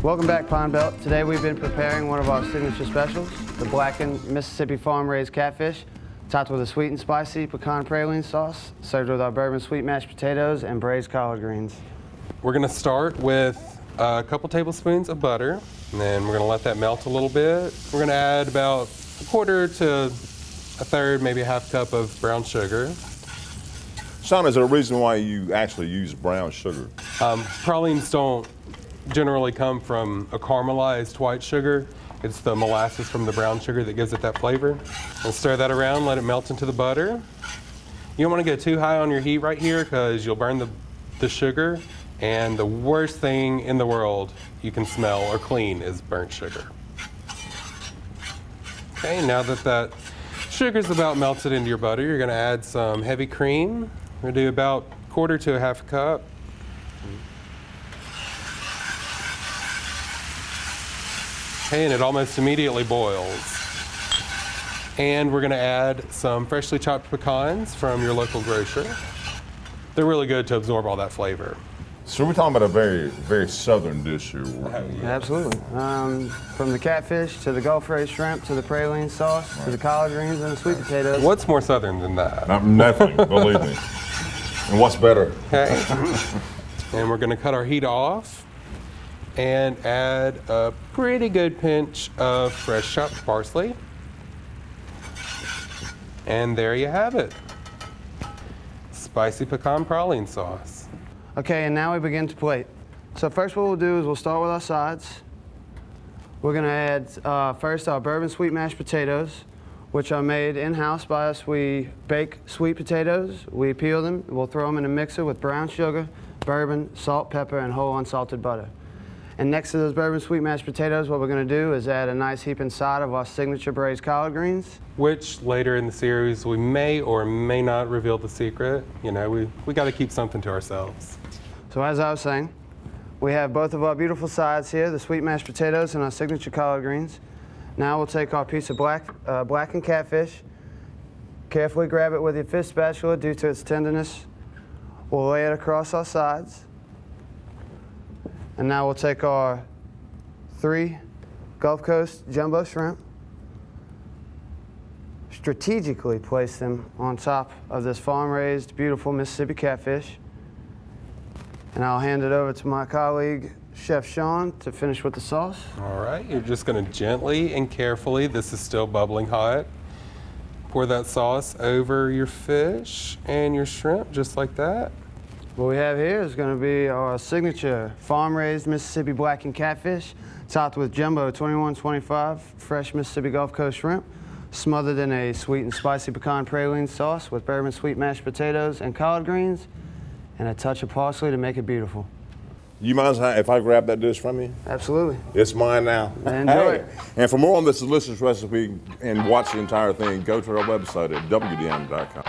Welcome back, Pine Belt. Today we've been preparing one of our signature specials, the blackened Mississippi farm-raised catfish, topped with a sweet and spicy pecan praline sauce, served with our bourbon sweet mashed potatoes and braised collard greens. We're going to start with a couple tablespoons of butter, and then we're going to let that melt a little bit. We're going to add about a quarter to a third, maybe a half cup of brown sugar. Sean, is there a reason why you actually use brown sugar? Pralines don't generally come from a caramelized white sugar. It's the molasses from the brown sugar that gives it that flavor. And stir that around, let it melt into the butter. You don't want to get too high on your heat right here because you'll burn the sugar. And the worst thing in the world you can smell or clean is burnt sugar. Okay, now that sugar's about melted into your butter, you're going to add some heavy cream. We're going to do about a quarter to a half a cup. Okay, and it almost immediately boils. And we're going to add some freshly chopped pecans from your local grocer. They're really good to absorb all that flavor. So we're talking about a very, very southern dish here. Absolutely. From the catfish to the Gulf raised shrimp to the praline sauce to the collard greens and the sweet potatoes. What's more southern than that? Nothing, believe me. And what's better? Okay. And we're going to cut our heat off and add a pretty good pinch of fresh chopped parsley. And there you have it. Spicy pecan praline sauce. Okay, and now we begin to plate. So first what we'll do is we'll start with our sides. We're going to add first our bourbon sweet mashed potatoes, which are made in-house by us. We bake sweet potatoes, we peel them, we'll throw them in a mixer with brown sugar, bourbon, salt, pepper, and whole unsalted butter. And next to those bourbon sweet mashed potatoes, what we're going to do is add a nice heaping side of our signature braised collard greens. Which later in the series we may or may not reveal the secret. You know, we got to keep something to ourselves. So as I was saying, we have both of our beautiful sides here, the sweet mashed potatoes and our signature collard greens. Now we'll take our piece of blackened catfish, carefully grab it with your fish spatula due to its tenderness. We'll lay it across our sides. And now we'll take our 3 Gulf Coast jumbo shrimp, strategically place them on top of this farm-raised, beautiful Mississippi catfish. And I'll hand it over to my colleague, Chef Sean, to finish with the sauce. All right, you're just going to gently and carefully, this is still bubbling hot, pour that sauce over your fish and your shrimp, just like that. What we have here is going to be our signature farm-raised Mississippi blackened catfish, topped with jumbo 2125 fresh Mississippi Gulf Coast shrimp, smothered in a sweet and spicy pecan praline sauce with bourbon sweet mashed potatoes and collard greens, and a touch of parsley to make it beautiful. You mind if I grab that dish from you? Absolutely. It's mine now. Enjoy it. And for more on this delicious recipe and watch the entire thing, go to our website at WDAM.com.